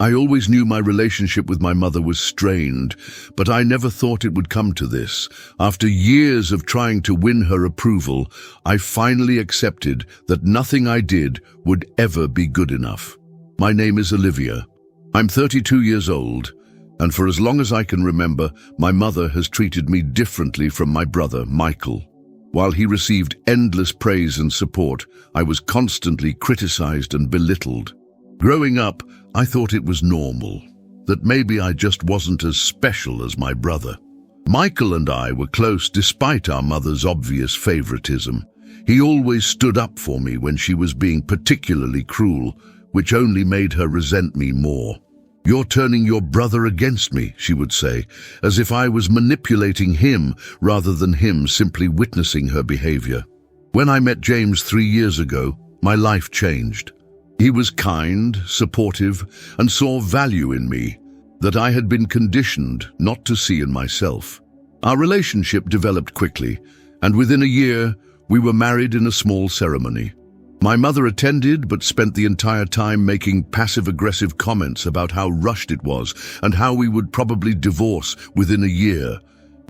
I always knew my relationship with my mother was strained, but I never thought it would come to this. After years of trying to win her approval, I finally accepted that nothing I did would ever be good enough. My name is Olivia. I'm 32 years old, and for as long as I can remember, my mother has treated me differently from my brother, Michael. While he received endless praise and support, I was constantly criticized and belittled. Growing up, I thought it was normal, that maybe I just wasn't as special as my brother. Michael and I were close despite our mother's obvious favoritism. He always stood up for me when she was being particularly cruel, which only made her resent me more. "You're turning your brother against me," she would say, as if I was manipulating him rather than him simply witnessing her behavior. When I met James 3 years ago, my life changed. He was kind, supportive, and saw value in me that I had been conditioned not to see in myself. Our relationship developed quickly, and within a year, we were married in a small ceremony. My mother attended but spent the entire time making passive-aggressive comments about how rushed it was and how we would probably divorce within a year.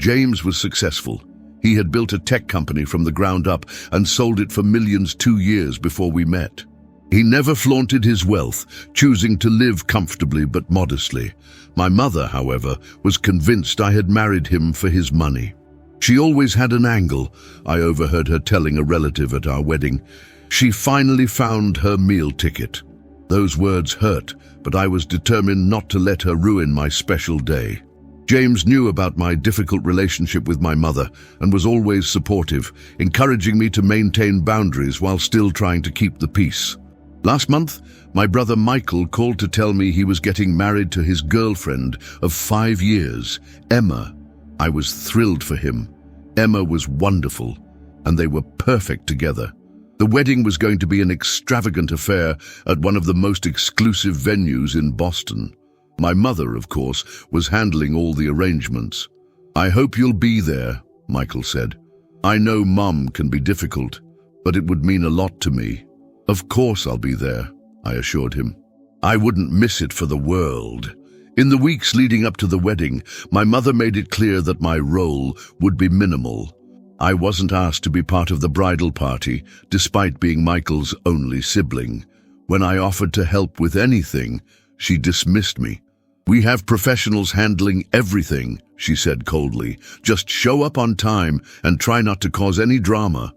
James was successful. He had built a tech company from the ground up and sold it for millions 2 years before we met. He never flaunted his wealth, choosing to live comfortably but modestly. My mother, however, was convinced I had married him for his money. She always had an angle, I overheard her telling a relative at our wedding. She finally found her meal ticket. Those words hurt, but I was determined not to let her ruin my special day. James knew about my difficult relationship with my mother and was always supportive, encouraging me to maintain boundaries while still trying to keep the peace. Last month, my brother Michael called to tell me he was getting married to his girlfriend of 5 years, Emma. I was thrilled for him. Emma was wonderful, and they were perfect together. The wedding was going to be an extravagant affair at one of the most exclusive venues in Boston. My mother, of course, was handling all the arrangements. "I hope you'll be there," Michael said. "I know Mum can be difficult, but it would mean a lot to me." "Of course I'll be there," I assured him. I wouldn't miss it for the world. In the weeks leading up to the wedding, my mother made it clear that my role would be minimal. I wasn't asked to be part of the bridal party, despite being Michael's only sibling. When I offered to help with anything, she dismissed me. "We have professionals handling everything," she said coldly. "Just show up on time and try not to cause any drama."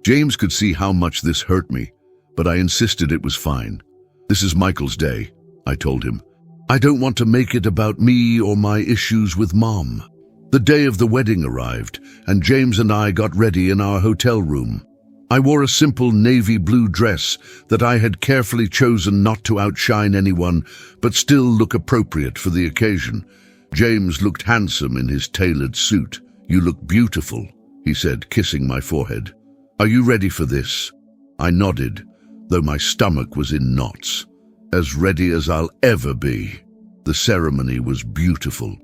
James could see how much this hurt me, but I insisted it was fine. "This is Michael's day," I told him. "I don't want to make it about me or my issues with Mom." The day of the wedding arrived, and James and I got ready in our hotel room. I wore a simple navy blue dress that I had carefully chosen not to outshine anyone, but still look appropriate for the occasion. James looked handsome in his tailored suit. "You look beautiful," he said, kissing my forehead. "Are you ready for this?" I nodded, though my stomach was in knots. As ready as I'll ever be. The ceremony was beautiful.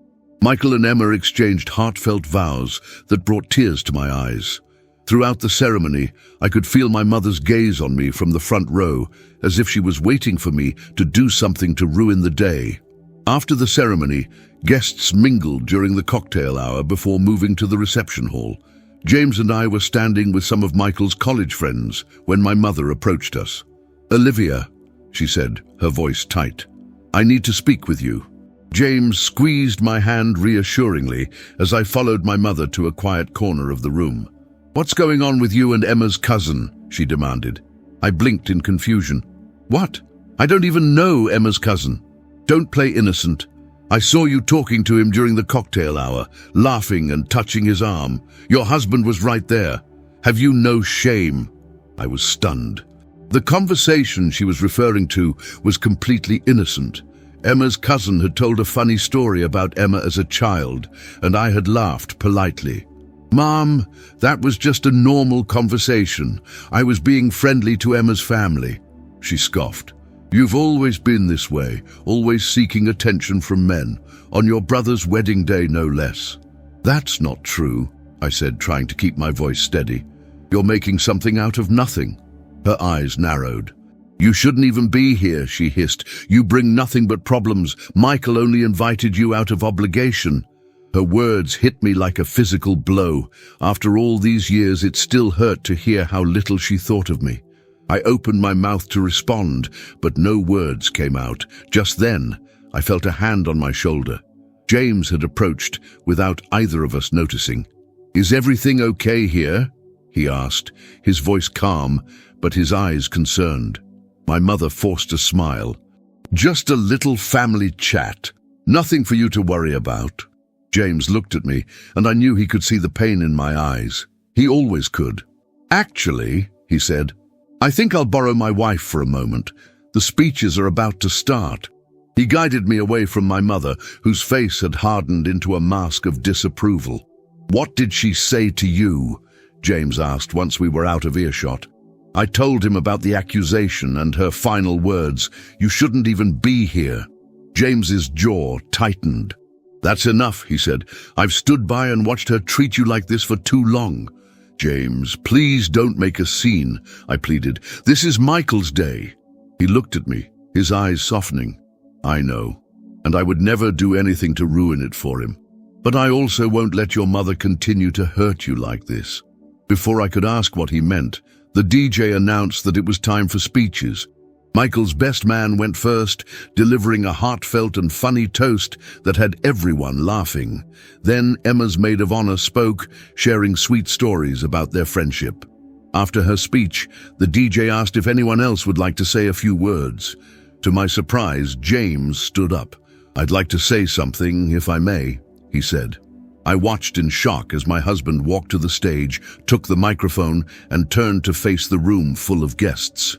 Michael and Emma exchanged heartfelt vows that brought tears to my eyes. Throughout the ceremony, I could feel my mother's gaze on me from the front row, as if she was waiting for me to do something to ruin the day. After the ceremony, guests mingled during the cocktail hour before moving to the reception hall. James and I were standing with some of Michael's college friends when my mother approached us. "Olivia," she said, her voice tight, "I need to speak with you." James squeezed my hand reassuringly as I followed my mother to a quiet corner of the room. "What's going on with you and Emma's cousin?" she demanded. I blinked in confusion. "What? I don't even know Emma's cousin." "Don't play innocent. I saw you talking to him during the cocktail hour, laughing and touching his arm. Your husband was right there. Have you no shame?" I was stunned. The conversation she was referring to was completely innocent. Emma's cousin had told a funny story about Emma as a child, and I had laughed politely. "Mom, that was just a normal conversation. I was being friendly to Emma's family," she scoffed. "You've always been this way, always seeking attention from men, on your brother's wedding day no less." "That's not true," I said, trying to keep my voice steady. "You're making something out of nothing." Her eyes narrowed. "You shouldn't even be here," she hissed. "You bring nothing but problems. Michael only invited you out of obligation." Her words hit me like a physical blow. After all these years, it still hurt to hear how little she thought of me. I opened my mouth to respond, but no words came out. Just then, I felt a hand on my shoulder. James had approached without either of us noticing. "Is everything okay here?" he asked, his voice calm, but his eyes concerned. My mother forced a smile. "Just a little family chat. Nothing for you to worry about." James looked at me, and I knew he could see the pain in my eyes. He always could. "Actually," he said, "I think I'll borrow my wife for a moment. The speeches are about to start." He guided me away from my mother, whose face had hardened into a mask of disapproval. "What did she say to you?" James asked once we were out of earshot. I told him about the accusation and her final words, "You shouldn't even be here." James's jaw tightened. "That's enough," he said. "I've stood by and watched her treat you like this for too long." "James, please don't make a scene," I pleaded. "This is Michael's day." He looked at me, his eyes softening. "I know, and I would never do anything to ruin it for him. But I also won't let your mother continue to hurt you like this." Before I could ask what he meant, the DJ announced that it was time for speeches. Michael's best man went first, delivering a heartfelt and funny toast that had everyone laughing. Then Emma's maid of honor spoke, sharing sweet stories about their friendship. After her speech, the DJ asked if anyone else would like to say a few words. To my surprise, James stood up. "I'd like to say something, if I may," he said. I watched in shock as my husband walked to the stage, took the microphone, and turned to face the room full of guests.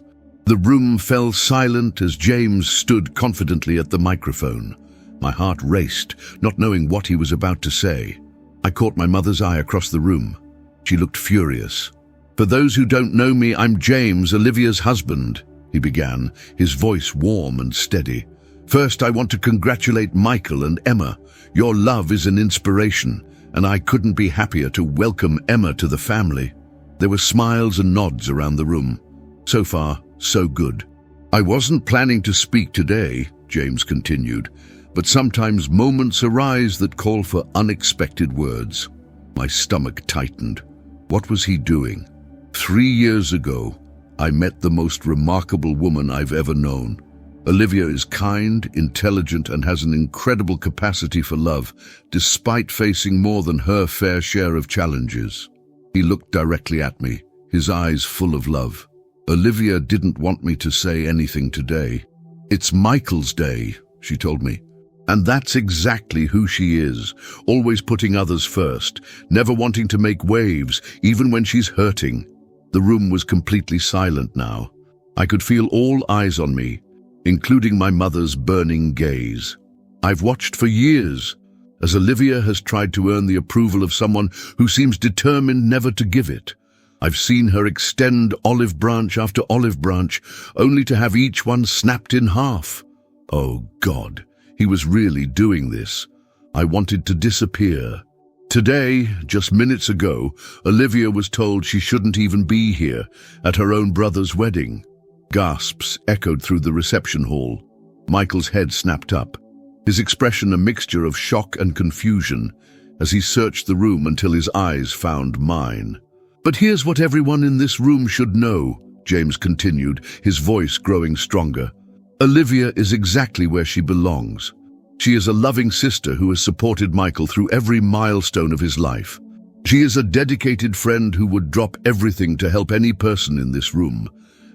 The room fell silent as James stood confidently at the microphone. My heart raced, not knowing what he was about to say. I caught my mother's eye across the room. She looked furious. "For those who don't know me, I'm James, Olivia's husband," he began, his voice warm and steady. "First, I want to congratulate Michael and Emma. Your love is an inspiration, and I couldn't be happier to welcome Emma to the family." There were smiles and nods around the room. So far, so good. "I wasn't planning to speak today," James continued, "but sometimes moments arise that call for unexpected words." My stomach tightened. What was he doing? 3 years ago, I met the most remarkable woman I've ever known. Olivia is kind, intelligent, and has an incredible capacity for love, despite facing more than her fair share of challenges. He looked directly at me, his eyes full of love. "Olivia didn't want me to say anything today. It's Michael's day," she told me. "And that's exactly who she is, always putting others first, never wanting to make waves, even when she's hurting." The room was completely silent now. I could feel all eyes on me, including my mother's burning gaze. I've watched for years as Olivia has tried to earn the approval of someone who seems determined never to give it. I've seen her extend olive branch after olive branch, only to have each one snapped in half. Oh God, he was really doing this. I wanted to disappear. Today, just minutes ago, Olivia was told she shouldn't even be here at her own brother's wedding. Gasps echoed through the reception hall. Michael's head snapped up, his expression a mixture of shock and confusion as he searched the room until his eyes found mine. "But here's what everyone in this room should know," James continued, his voice growing stronger. "Olivia is exactly where she belongs. She is a loving sister who has supported Michael through every milestone of his life. She is a dedicated friend who would drop everything to help any person in this room.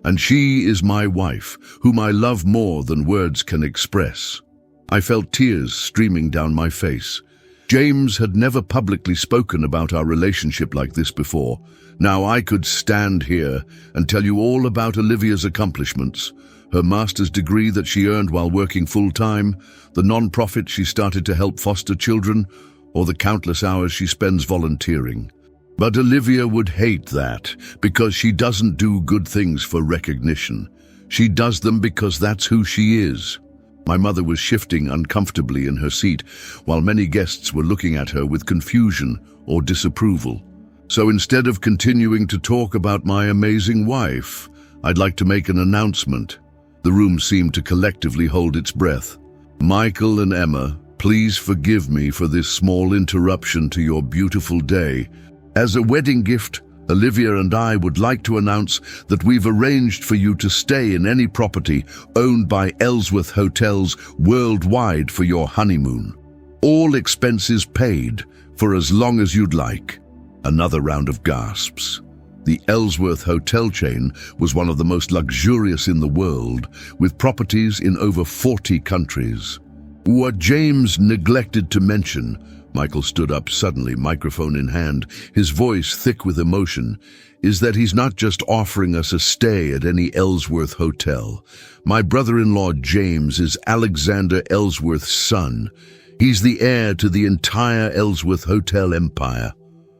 And she is my wife, whom I love more than words can express." I felt tears streaming down my face. James had never publicly spoken about our relationship like this before. Now I could stand here and tell you all about Olivia's accomplishments, her master's degree that she earned while working full-time, the non-profit she started to help foster children, or the countless hours she spends volunteering. But Olivia would hate that, because she doesn't do good things for recognition. She does them because that's who she is. My mother was shifting uncomfortably in her seat, while many guests were looking at her with confusion or disapproval. So instead of continuing to talk about my amazing wife, I'd like to make an announcement." The room seemed to collectively hold its breath. "Michael and Emma, please forgive me for this small interruption to your beautiful day. As a wedding gift, Olivia and I would like to announce that we've arranged for you to stay in any property owned by Ellsworth Hotels worldwide for your honeymoon. All expenses paid for as long as you'd like." Another round of gasps. The Ellsworth hotel chain was one of the most luxurious in the world, with properties in over 40 countries. "What James neglected to mention," Michael stood up suddenly, microphone in hand, his voice thick with emotion, "is that he's not just offering us a stay at any Ellsworth hotel. My brother-in-law James is Alexander Ellsworth's son. He's the heir to the entire Ellsworth hotel empire."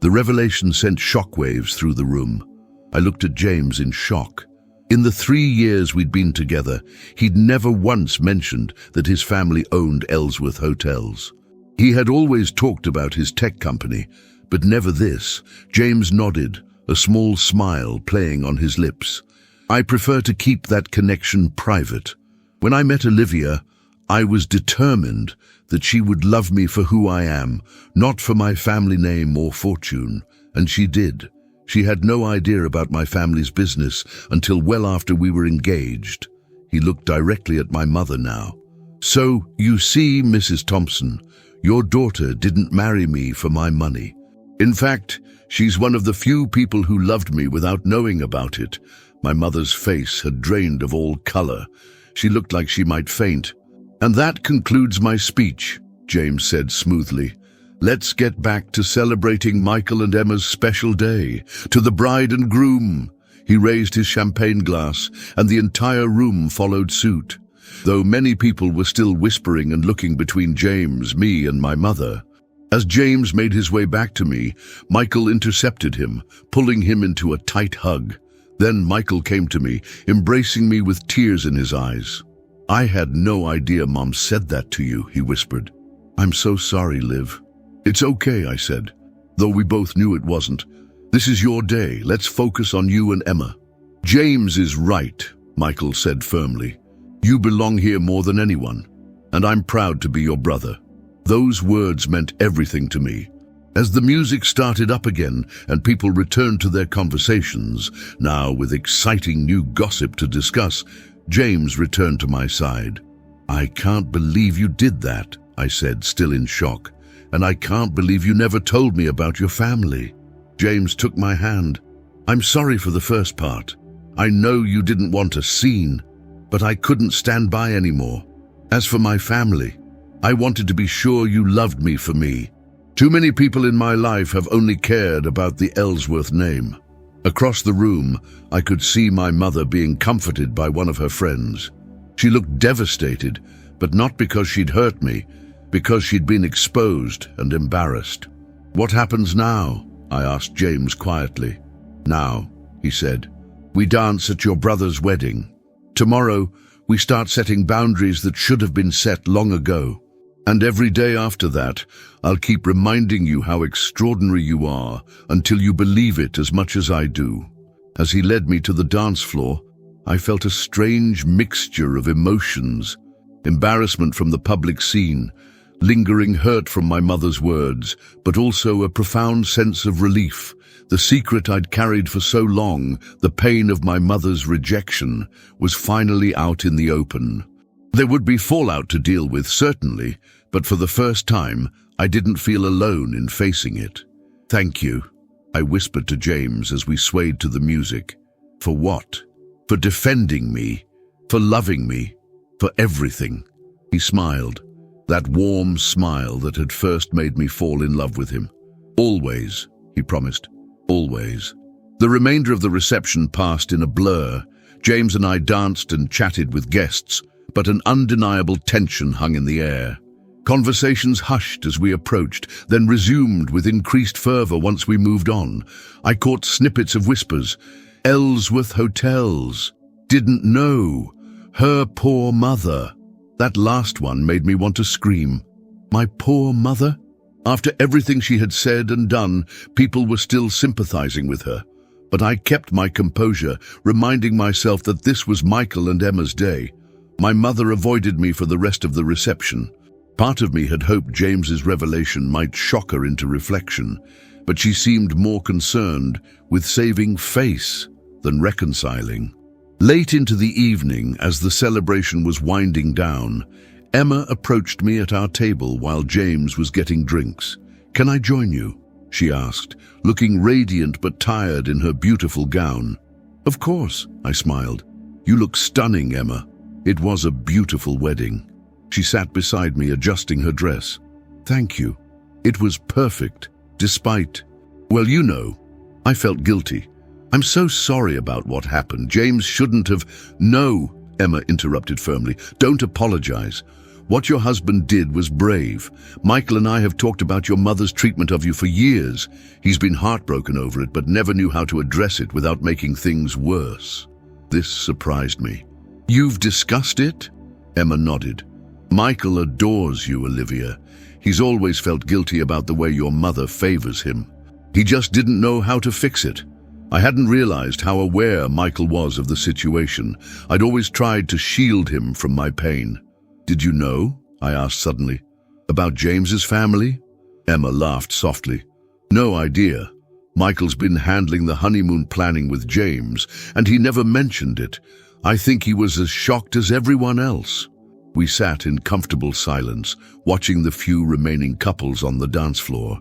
The revelation sent shockwaves through the room. I looked at James in shock. In the 3 years we'd been together, he'd never once mentioned that his family owned Ellsworth Hotels. He had always talked about his tech company, but never this. James nodded, a small smile playing on his lips. "I prefer to keep that connection private. When I met Olivia, I was determined that she would love me for who I am, not for my family name or fortune, and she did. She had no idea about my family's business until well after we were engaged." He looked directly at my mother now. "So, you see, Mrs. Thompson, your daughter didn't marry me for my money. In fact, she's one of the few people who loved me without knowing about it." My mother's face had drained of all color. She looked like she might faint. "And that concludes my speech," James said smoothly. "Let's get back to celebrating Michael and Emma's special day. To the bride and groom." He raised his champagne glass, and the entire room followed suit, though many people were still whispering and looking between James, me, and my mother. As James made his way back to me, Michael intercepted him, pulling him into a tight hug. Then Michael came to me, embracing me with tears in his eyes. "I had no idea Mom said that to you," he whispered. "I'm so sorry, Liv." "It's okay," I said, though we both knew it wasn't. "This is your day. Let's focus on you and Emma." "James is right," Michael said firmly. "You belong here more than anyone, and I'm proud to be your brother." Those words meant everything to me. As the music started up again and people returned to their conversations, now with exciting new gossip to discuss, James returned to my side. "I can't believe you did that," I said, still in shock. "And I can't believe you never told me about your family." James took my hand. "I'm sorry for the first part. I know you didn't want a scene, but I couldn't stand by anymore. As for my family, I wanted to be sure you loved me for me. Too many people in my life have only cared about the Ellsworth name." Across the room, I could see my mother being comforted by one of her friends. She looked devastated, but not because she'd hurt me, because she'd been exposed and embarrassed. "What happens now?" I asked James quietly. "Now," he said, "we dance at your brother's wedding. Tomorrow, we start setting boundaries that should have been set long ago. And every day after that, I'll keep reminding you how extraordinary you are until you believe it as much as I do." As he led me to the dance floor, I felt a strange mixture of emotions. Embarrassment from the public scene, lingering hurt from my mother's words, but also a profound sense of relief. The secret I'd carried for so long, the pain of my mother's rejection, was finally out in the open. There would be fallout to deal with, certainly, but for the first time, I didn't feel alone in facing it. "Thank you," I whispered to James as we swayed to the music. "For what? For defending me, for loving me, for everything." He smiled, that warm smile that had first made me fall in love with him. "Always," he promised, "always." The remainder of the reception passed in a blur. James and I danced and chatted with guests, but an undeniable tension hung in the air. Conversations hushed as we approached, then resumed with increased fervor once we moved on. I caught snippets of whispers. "Ellsworth Hotels. Didn't know. Her poor mother." That last one made me want to scream. My poor mother? After everything she had said and done, people were still sympathizing with her. But I kept my composure, reminding myself that this was Michael and Emma's day. My mother avoided me for the rest of the reception. Part of me had hoped James's revelation might shock her into reflection, but she seemed more concerned with saving face than reconciling. Late into the evening, as the celebration was winding down, Emma approached me at our table while James was getting drinks. "Can I join you?" she asked, looking radiant but tired in her beautiful gown. "Of course," I smiled. "You look stunning, Emma." It was a beautiful wedding. She sat beside me, adjusting her dress. "Thank you. It was perfect, despite... Well, you know, I felt guilty. I'm so sorry about what happened. James shouldn't have..." "No," Emma interrupted firmly. "Don't apologize. What your husband did was brave. Michael and I have talked about your mother's treatment of you for years. He's been heartbroken over it, but never knew how to address it without making things worse." This surprised me. "You've discussed it?" Emma nodded. "Michael adores you, Olivia. He's always felt guilty about the way your mother favors him. He just didn't know how to fix it. I hadn't realized how aware Michael was of the situation. I'd always tried to shield him from my pain." "Did you know?" I asked suddenly. "About James's family?" Emma laughed softly. "No idea. Michael's been handling the honeymoon planning with James, and he never mentioned it. I think he was as shocked as everyone else." We sat in comfortable silence, watching the few remaining couples on the dance floor.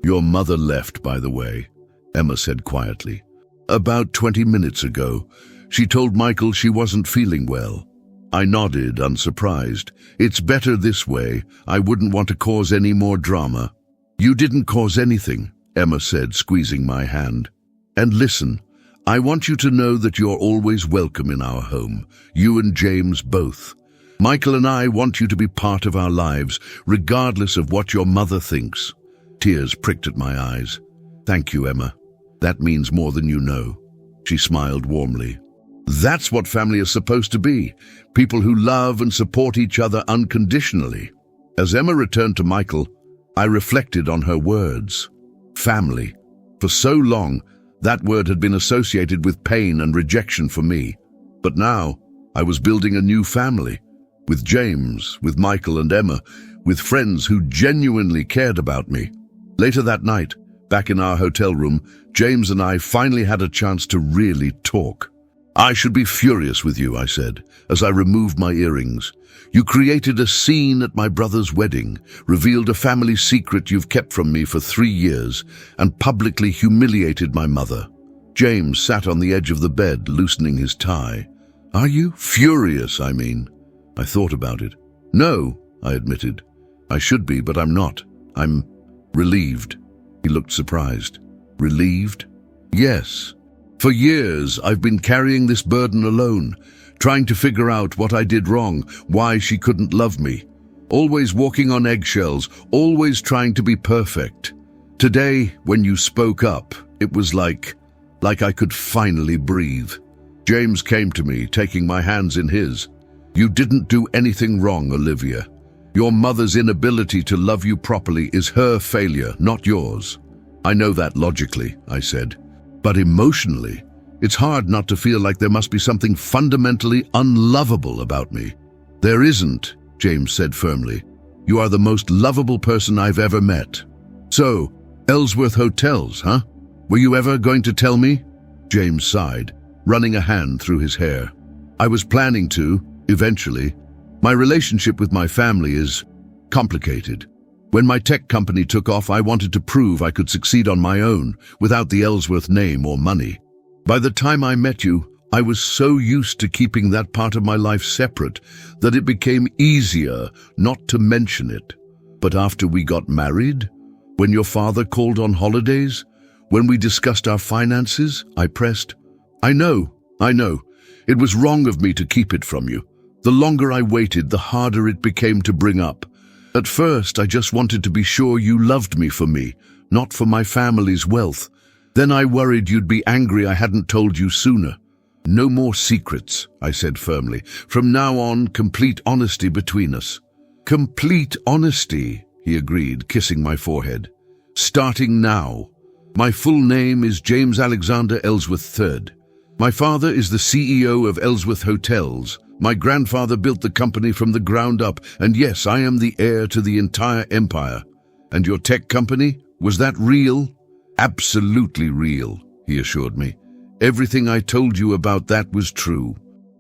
"Your mother left, by the way," Emma said quietly. "About 20 minutes ago. She told Michael she wasn't feeling well." I nodded, unsurprised. "It's better this way. I wouldn't want to cause any more drama." "You didn't cause anything," Emma said, squeezing my hand. "And listen, I want you to know that you're always welcome in our home, you and James both. Michael and I want you to be part of our lives, regardless of what your mother thinks." Tears pricked at my eyes. "Thank you, Emma. That means more than you know." She smiled warmly. "That's what family is supposed to be. People who love and support each other unconditionally." As Emma returned to Michael, I reflected on her words. Family. For so long, that word had been associated with pain and rejection for me. But now, I was building a new family. With James, with Michael and Emma, with friends who genuinely cared about me. Later that night, back in our hotel room, James and I finally had a chance to really talk. "I should be furious with you," I said, as I removed my earrings. "You created a scene at my brother's wedding, revealed a family secret you've kept from me for 3 years, and publicly humiliated my mother." James sat on the edge of the bed, loosening his tie. "Are you? Furious, I mean." I thought about it. "No," I admitted. "I should be, but I'm not. I'm relieved." He looked surprised. "Relieved?" "Yes. For years, I've been carrying this burden alone, trying to figure out what I did wrong, why she couldn't love me. Always walking on eggshells, always trying to be perfect. Today, when you spoke up, it was like I could finally breathe." James came to me, taking my hands in his. "You didn't do anything wrong, Olivia. Your mother's inability to love you properly is her failure, not yours." "I know that logically," I said. "But emotionally, it's hard not to feel like there must be something fundamentally unlovable about me." "There isn't," James said firmly. "You are the most lovable person I've ever met." "So, Ellsworth Hotels, huh? Were you ever going to tell me?" James sighed, running a hand through his hair. "I was planning to, eventually. My relationship with my family is complicated. When my tech company took off, I wanted to prove I could succeed on my own, without the Ellsworth name or money. By the time I met you, I was so used to keeping that part of my life separate that it became easier not to mention it. But after we got married, when your father called on holidays, when we discussed our finances, I pressed, I know. It was wrong of me to keep it from you. The longer I waited, the harder it became to bring up. At first, I just wanted to be sure you loved me for me, not for my family's wealth. Then I worried you'd be angry I hadn't told you sooner." "No more secrets," I said firmly. "From now on, complete honesty between us." "Complete honesty," he agreed, kissing my forehead. "Starting now." My full name is James Alexander Ellsworth III. My father is the CEO of Ellsworth Hotels. My grandfather built the company from the ground up, and yes, I am the heir to the entire empire. And your tech company, was that real? Absolutely real, he assured me. Everything I told you about that was true.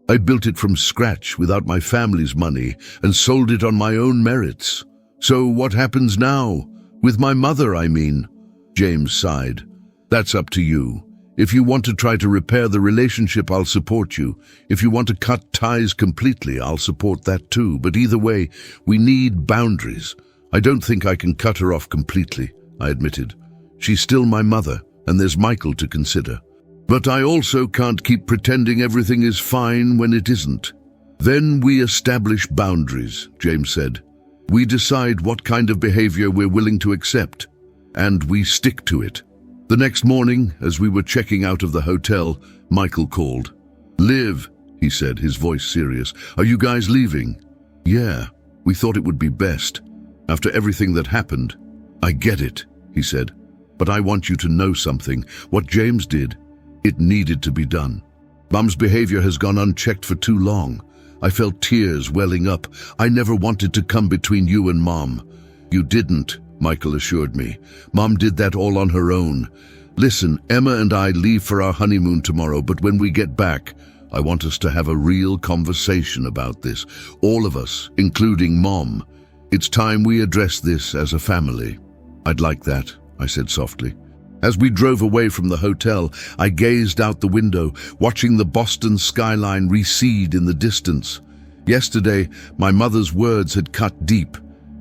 I built it from scratch without my family's money and sold it on my own merits. So what happens now? With my mother, I mean. James sighed. That's up to you. If you want to try to repair the relationship, I'll support you. If you want to cut ties completely, I'll support that too. But either way, we need boundaries. I don't think I can cut her off completely, I admitted. She's still my mother, and there's Michael to consider. But I also can't keep pretending everything is fine when it isn't. Then we establish boundaries, James said. We decide what kind of behavior we're willing to accept, and we stick to it. The next morning, as we were checking out of the hotel, Michael called. Liv, he said, his voice serious, are you guys leaving? Yeah, we thought it would be best. After everything that happened. I get it, he said, but I want you to know something. What James did, it needed to be done. Mum's behavior has gone unchecked for too long. I felt tears welling up. I never wanted to come between you and Mom. You didn't, Michael assured me. Mom did that all on her own. Listen, Emma and I leave for our honeymoon tomorrow, but when we get back, I want us to have a real conversation about this. All of us, including Mom. It's time we address this as a family. I'd like that, I said softly. As we drove away from the hotel, I gazed out the window, watching the Boston skyline recede in the distance. Yesterday, my mother's words had cut deep.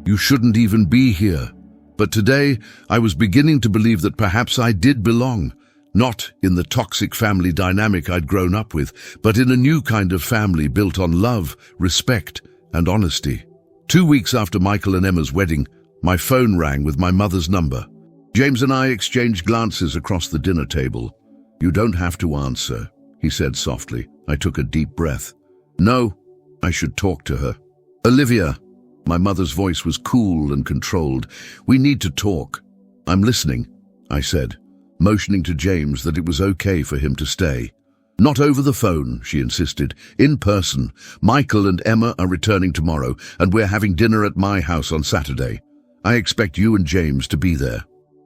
You shouldn't even be here. But today, I was beginning to believe that perhaps I did belong, not in the toxic family dynamic I'd grown up with, but in a new kind of family built on love, respect, and honesty. 2 weeks after Michael and Emma's wedding, my phone rang with my mother's number. James and I exchanged glances across the dinner table. You don't have to answer, he said softly. I took a deep breath. No, I should talk to her. Olivia. My mother's voice was cool and controlled. We need to talk. I'm listening, I said, motioning to James that it was okay for him to stay. Not over the phone, she insisted. In person. Michael and Emma are returning tomorrow, and we're having dinner at my house on Saturday. I expect you and James to be there.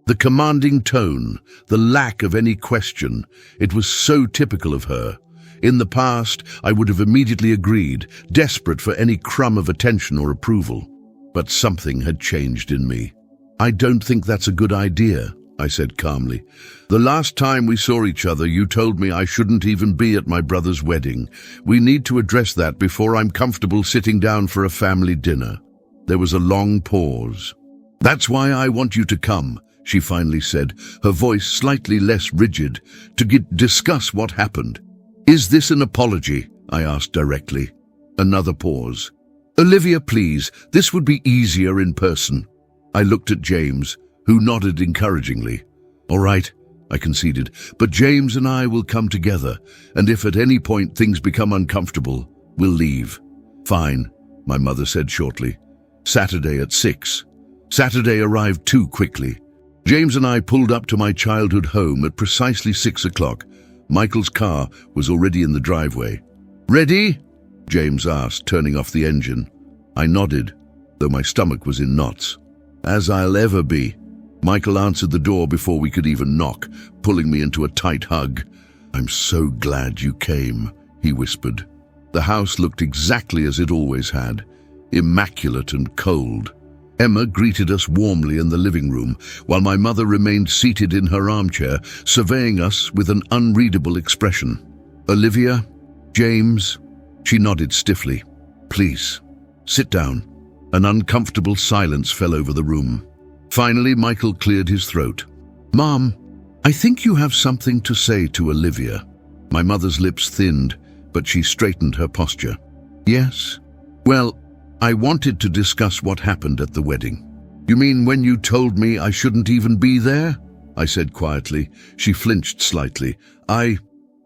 The commanding tone, the lack of any question, it was so typical of her. In the past, I would have immediately agreed, desperate for any crumb of attention or approval. But something had changed in me. I don't think that's a good idea, I said calmly. The last time we saw each other, you told me I shouldn't even be at my brother's wedding. We need to address that before I'm comfortable sitting down for a family dinner. There was a long pause. That's why I want you to come, she finally said, her voice slightly less rigid, to discuss what happened. Is this an apology? I asked directly. Another pause. Olivia, please, this would be easier in person. I looked at James, who nodded encouragingly. All right, I conceded, but James and I will come together, and if at any point things become uncomfortable, we'll leave. Fine, my mother said shortly. Saturday at 6. Saturday arrived too quickly. James and I pulled up to my childhood home at precisely 6 o'clock. Michael's car was already in the driveway. Ready? James asked, turning off the engine. I nodded, though my stomach was in knots. As I'll ever be. Michael answered the door before we could even knock, pulling me into a tight hug. I'm so glad you came, he whispered. The house looked exactly as it always had, immaculate and cold. Emma greeted us warmly in the living room, while my mother remained seated in her armchair, surveying us with an unreadable expression. Olivia? James? She nodded stiffly. Please, sit down. An uncomfortable silence fell over the room. Finally, Michael cleared his throat. Mom, I think you have something to say to Olivia. My mother's lips thinned, but she straightened her posture. Yes? Well, I wanted to discuss what happened at the wedding. You mean when you told me I shouldn't even be there? I said quietly. She flinched slightly. I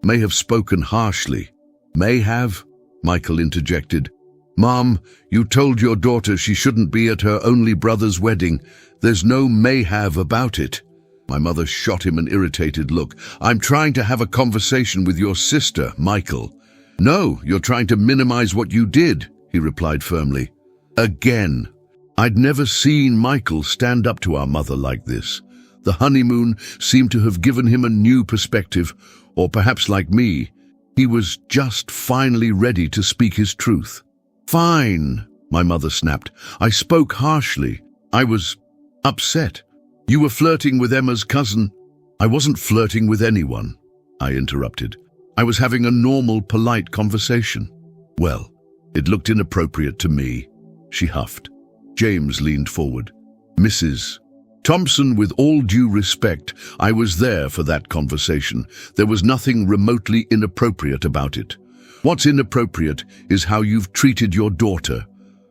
may have spoken harshly. May have? Michael interjected. Mom, you told your daughter she shouldn't be at her only brother's wedding. There's no may have about it. My mother shot him an irritated look. "I'm trying to have a conversation with your sister, Michael." "No, you're trying to minimize what you did," he replied firmly. Again. I'd never seen Michael stand up to our mother like this. The honeymoon seemed to have given him a new perspective, or perhaps like me, he was just finally ready to speak his truth. "Fine," my mother snapped. "I spoke harshly. I was upset. You were flirting with Emma's cousin." "I wasn't flirting with anyone," I interrupted. "I was having a normal, polite conversation." "Well, it looked inappropriate to me," she huffed. James leaned forward. "Mrs. Thompson, with all due respect, I was there for that conversation. There was nothing remotely inappropriate about it. What's inappropriate is how you've treated your daughter,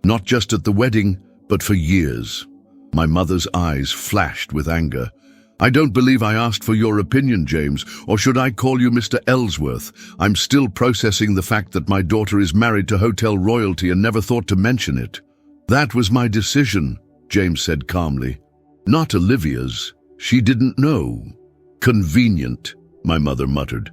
not just at the wedding, but for years." My mother's eyes flashed with anger. "I don't believe I asked for your opinion, James, or should I call you Mr. Ellsworth? I'm still processing the fact that my daughter is married to hotel royalty and never thought to mention it." "That was my decision," James said calmly. "Not Olivia's. She didn't know." "Convenient," my mother muttered.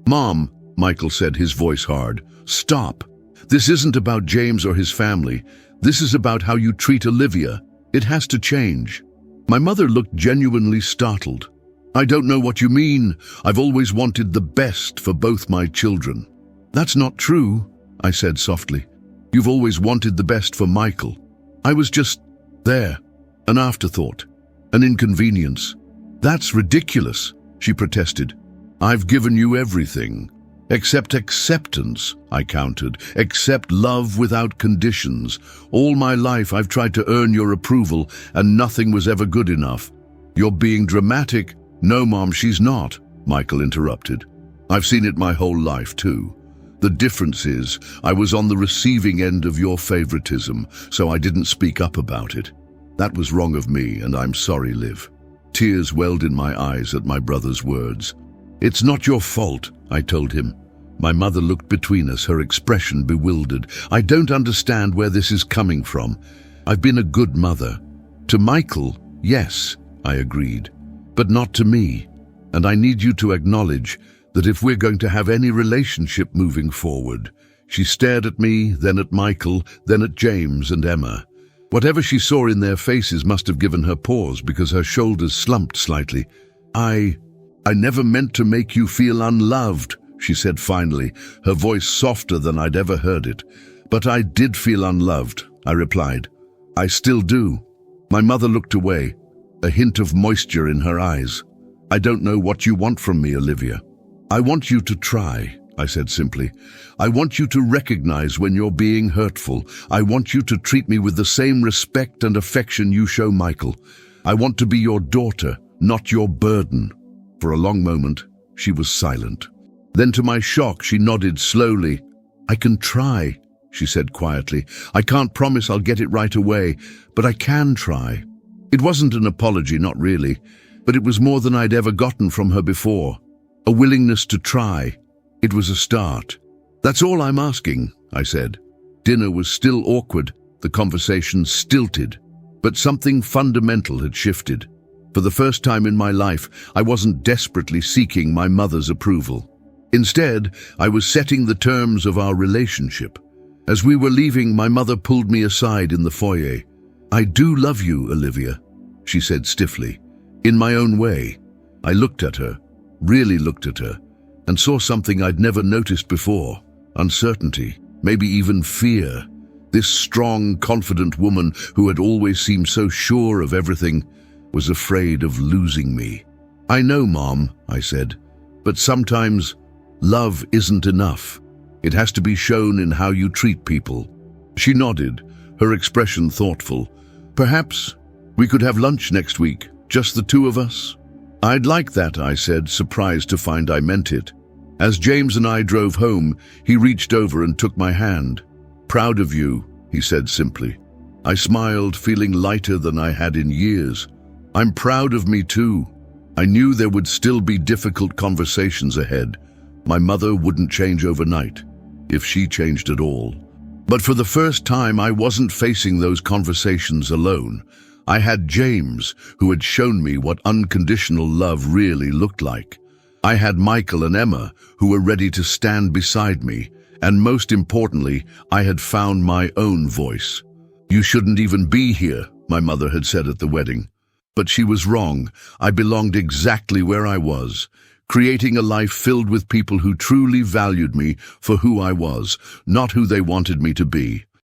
"Mom," Michael said, his voice hard, "stop. This isn't about James or his family. This is about how you treat Olivia. It has to change." My mother looked genuinely startled. "I don't know what you mean. I've always wanted the best for both my children." "That's not true," I said softly. "You've always wanted the best for Michael. I was just there, an afterthought, an inconvenience." "That's ridiculous," she protested. "I've given you everything. Except acceptance," I countered. "Except love without conditions. All my life I've tried to earn your approval, and nothing was ever good enough." "You're being dramatic." "No, Mom, she's not," Michael interrupted. "I've seen it my whole life, too. The difference is, I was on the receiving end of your favoritism, so I didn't speak up about it. That was wrong of me, and I'm sorry, Liv." Tears welled in my eyes at my brother's words. "It's not your fault," I told him. My mother looked between us, her expression bewildered. "I don't understand where this is coming from. I've been a good mother. To Michael, yes," I agreed, "but not to me. And I need you to acknowledge that if we're going to have any relationship moving forward." She stared at me, then at Michael, then at James and Emma. Whatever she saw in their faces must have given her pause because her shoulders slumped slightly. I never meant to make you feel unloved," she said finally, her voice softer than I'd ever heard it. "But I did feel unloved," I replied. "I still do." My mother looked away, a hint of moisture in her eyes. "I don't know what you want from me, Olivia." "I want you to try," I said simply. "I want you to recognize when you're being hurtful. I want you to treat me with the same respect and affection you show Michael. I want to be your daughter, not your burden." For a long moment, she was silent. Then to my shock, she nodded slowly. "I can try," she said quietly. "I can't promise I'll get it right away, but I can try." It wasn't an apology, not really, but it was more than I'd ever gotten from her before. A willingness to try. It was a start. "That's all I'm asking," I said. Dinner was still awkward, the conversation stilted, but something fundamental had shifted. For the first time in my life, I wasn't desperately seeking my mother's approval. Instead, I was setting the terms of our relationship. As we were leaving, my mother pulled me aside in the foyer. "I do love you, Olivia," she said stiffly. In my own way, I looked at her, really looked at her, and saw something I'd never noticed before. Uncertainty, maybe even fear. This strong, confident woman who had always seemed so sure of everything was afraid of losing me. "I know, Mom," I said, "but sometimes love isn't enough. It has to be shown in how you treat people." She nodded, her expression thoughtful. "Perhaps we could have lunch next week, just the two of us?" "I'd like that," I said, surprised to find I meant it. As James and I drove home, he reached over and took my hand. "Proud of you," he said simply. I smiled, feeling lighter than I had in years. "I'm proud of me too." I knew there would still be difficult conversations ahead. My mother wouldn't change overnight, if she changed at all. But for the first time, I wasn't facing those conversations alone. I had James, who had shown me what unconditional love really looked like. I had Michael and Emma, who were ready to stand beside me, and most importantly, I had found my own voice. "You shouldn't even be here," my mother had said at the wedding. But she was wrong. I belonged exactly where I was, creating a life filled with people who truly valued me for who I was, not who they wanted me to be.